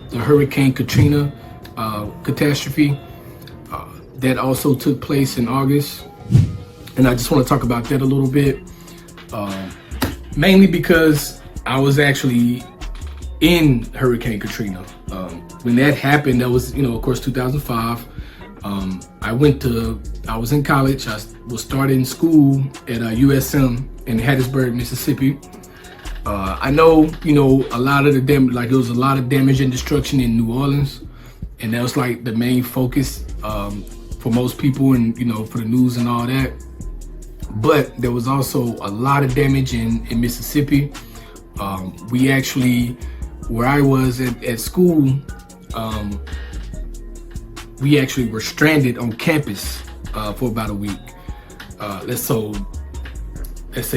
the Hurricane Katrina catastrophe. That also took place in August. And I just want to talk about that a little bit. Mainly because I was actually in Hurricane Katrina. When that happened, that was, of course, 2005. I was in college. I was starting school at USM in Hattiesburg, Mississippi. I know, a lot of the damage, like there was a lot of damage and destruction in New Orleans. And that was like the main focus for most people and, for the news and all that. But there was also a lot of damage in Mississippi. We actually, where I was at school, we actually were stranded on campus for about a week. Let's say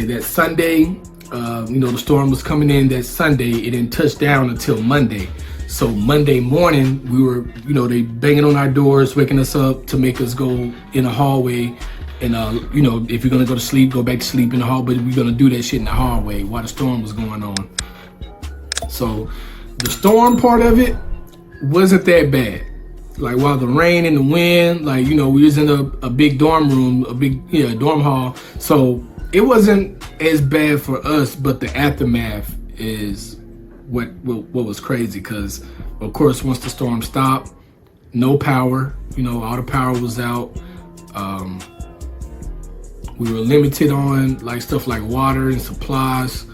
that Sunday, the storm was coming in that Sunday. It didn't touch down until Monday. So Monday morning, we were, they banging on our doors, waking us up to make us go in a hallway. And, if you're going to go to sleep, go back to sleep in the hall. But we're going to do that shit in the hallway while the storm was going on. So the storm part of it wasn't that bad. Like while the rain and the wind, we was in a big dorm room, dorm hall. So it wasn't as bad for us, but the aftermath is what was crazy. Because, of course, once the storm stopped, no power, all the power was out. We were limited on stuff like water and supplies.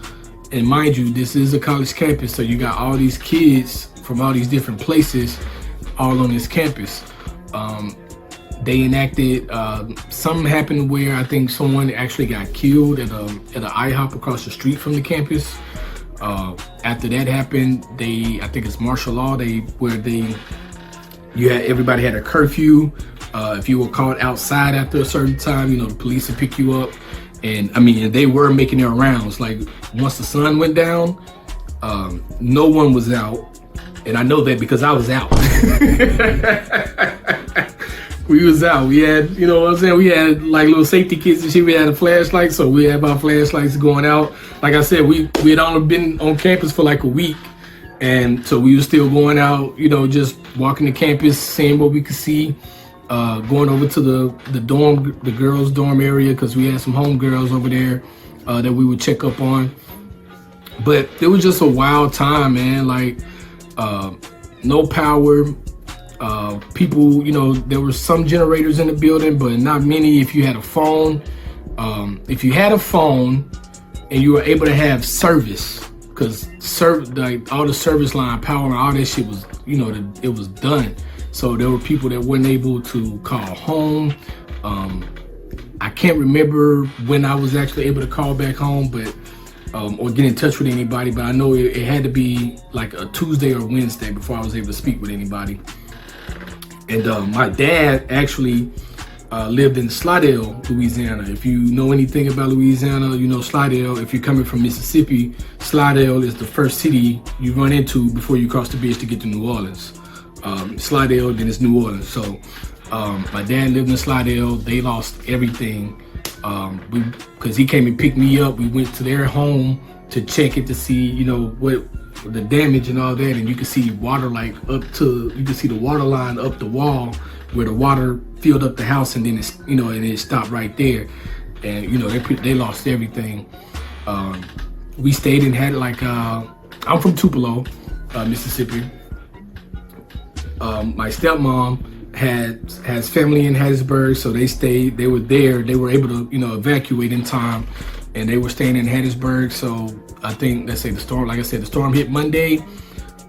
And mind you, this is a college campus, so you got all these kids from all these different places all on this campus. They enacted, something happened where I think someone actually got killed at an IHOP across the street from the campus. After that happened, I think it's martial law, everybody had a curfew. If you were caught outside after a certain time, the police would pick you up. And they were making their rounds. Like once the sun went down, no one was out. And I know that because I was out. We was out. We had, we had like little safety kits and shit. We had a flashlight, so we had our flashlights going out. Like I said, we had only been on campus for like a week. And so we were still going out, just walking the campus, seeing what we could see. Going over to the dorm, the girls' dorm area, because we had some homegirls over there that we would check up on. But it was just a wild time, man. No power. People, there were some generators in the building, but not many. If you had a phone, and you were able to have service, because all the service line power and all that shit was, it was done. So there were people that weren't able to call home. I can't remember when I was actually able to call back home, but or get in touch with anybody. But I know it had to be like a Tuesday or Wednesday before I was able to speak with anybody. And my dad actually lived in Slidell, Louisiana. If you know anything about Louisiana, Slidell. If you're coming from Mississippi, Slidell is the first city you run into before you cross the bridge to get to New Orleans. Slidell, then it's New Orleans. So my dad lived in Slidell. They lost everything because he came and picked me up. We went to their home to check it to see, what the damage and all that. And you can see water you can see the water line up the wall where the water filled up the house, and then it's, and it stopped right there. And they lost everything. We stayed and had I'm from Tupelo, Mississippi. My stepmom has family in Hattiesburg, so they were there. They were able to, evacuate in time, and they were staying in Hattiesburg. So I think, let's say the storm hit Monday.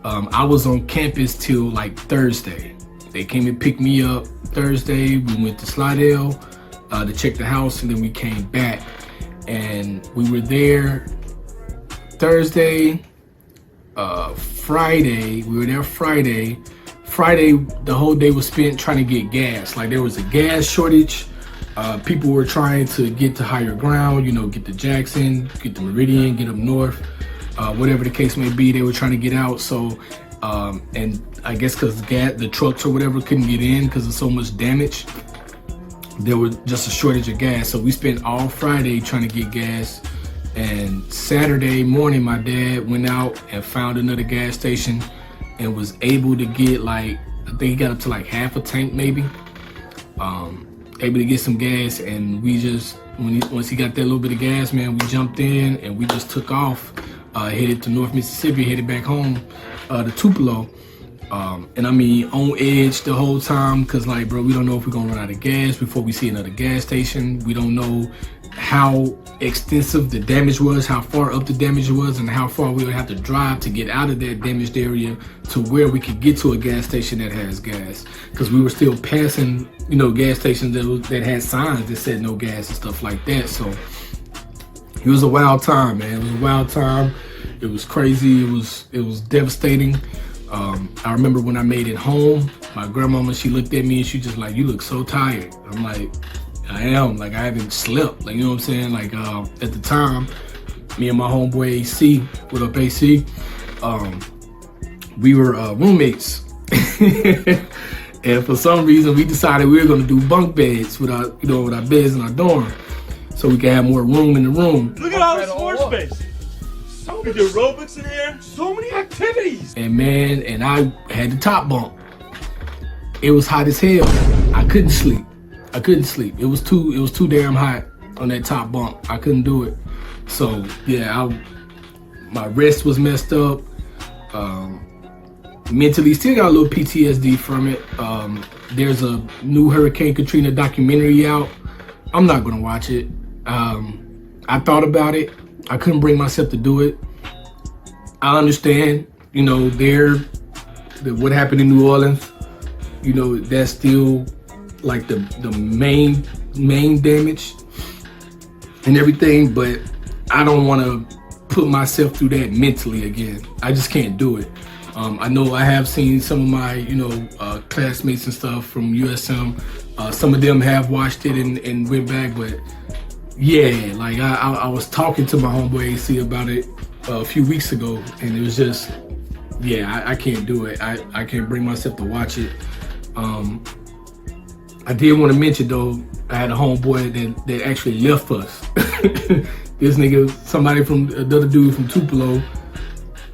I was on campus till Thursday. They came and picked me up Thursday. We went to Slidell to check the house, and then we came back, and we were there Thursday, Friday. We were there Friday. Friday, the whole day was spent trying to get gas. There was a gas shortage. People were trying to get to higher ground, get to Jackson, get to Meridian, get up north, whatever the case may be. They were trying to get out. So, and I guess because the trucks or whatever couldn't get in because of so much damage, there was just a shortage of gas. So we spent all Friday trying to get gas. And Saturday morning, my dad went out and found another gas station. and was able to get like, I think he got up to like half a tank maybe. Able to get some gas, and we just, once he got that little bit of gas, man, we jumped in and we just took off, headed to North Mississippi, headed back home to Tupelo. And I mean, on edge the whole time, cause like, bro, we don't know if we're gonna run out of gas before we see another gas station. We don't know how extensive the damage was, how far up the damage was, and how far we would have to drive to get out of that damaged area to where we could get to a gas station that has gas. Cause we were still passing, you know, gas stations that had signs that said no gas and stuff like that. So it was a wild time, man. It was a wild time. It was crazy. It was devastating. I remember when I made it home, my grandmama, she looked at me and she just like, you look so tired. I'm like, I am. Like, I haven't slept. Like, you know what I'm saying? Like, at the time, me and my homeboy AC, what up AC? We were roommates. And for some reason, we decided we were gonna do bunk beds with our, you know, with our beds in our dorm, so we could have more room in the room. Look at all this floor space. We do aerobics in here. So many activities. And man, and I had the top bunk. It was hot as hell. I couldn't sleep. It was too damn hot on that top bunk. I couldn't do it. So yeah, my rest was messed up. Mentally, still got a little PTSD from it. There's a new Hurricane Katrina documentary out. I'm not gonna watch it. I thought about it. I couldn't bring myself to do it. I understand, you know, what happened in New Orleans, you know, that's still like the main damage and everything, but I don't want to put myself through that mentally again. I just can't do it. I know I have seen some of my, you know, classmates and stuff from USM. Some of them have watched it and went back, but yeah, like I was talking to my homeboy AC about it a few weeks ago, and it was just, yeah, I can't do it. I can't bring myself to watch it. I did want to mention though, I had a homeboy that actually left us. This nigga, somebody from, another dude from Tupelo,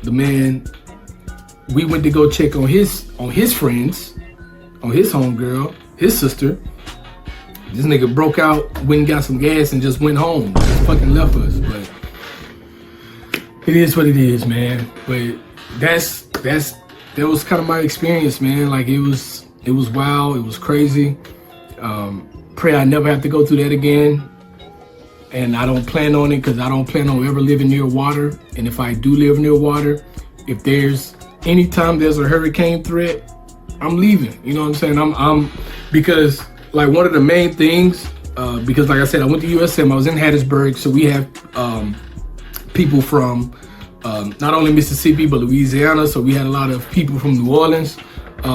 the man, we went to go check on his friends, on his homegirl, his sister. This nigga broke out, went and got some gas and just went home. Just fucking left us. But it is what it is, man. But that was kind of my experience, man. Like it was wild, it was crazy. Pray I never have to go through that again. And I don't plan on it, because I don't plan on ever living near water. And if I do live near water, if there's anytime there's a hurricane threat, I'm leaving. You know what I'm saying? I'm because like one of the main things, because like I said, I went to USM, I was in Hattiesburg, so we have people from not only Mississippi, but Louisiana. So we had a lot of people from New Orleans, a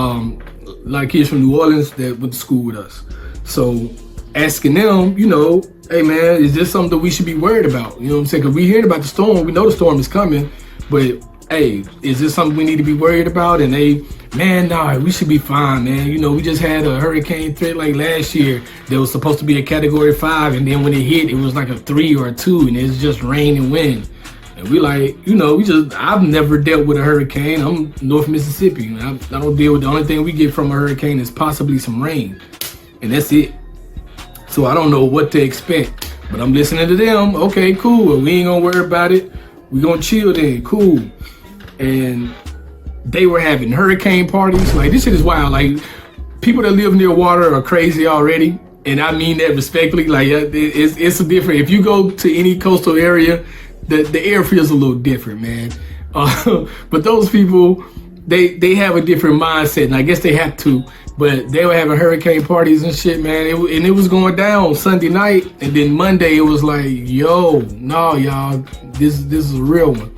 lot of kids from New Orleans that went to school with us. So asking them, you know, hey man, is this something that we should be worried about? You know what I'm saying? Because we hearing about the storm, we know the storm is coming, but hey, is this something we need to be worried about? And they, man, nah, we should be fine, man. You know, we just had a hurricane threat like last year that was supposed to be a category 5, and then when it hit, it was like a 3 or a 2, and it's just rain and wind. And we like, you know, I've never dealt with a hurricane. I'm North Mississippi. I don't deal with, the only thing we get from a hurricane is possibly some rain, and that's it. So I don't know what to expect, but I'm listening to them. Okay, cool. Well, we ain't gonna worry about it. We gonna chill then, cool. And they were having hurricane parties. Like, this shit is wild. Like, people that live near water are crazy already. And I mean that respectfully. Like, it's a different, if you go to any coastal area, the air feels a little different, man. But those people, they have a different mindset, and I guess they have to. But they were having hurricane parties and shit, man. And it was going down Sunday night, and then Monday it was like, yo, no, y'all, this is a real one.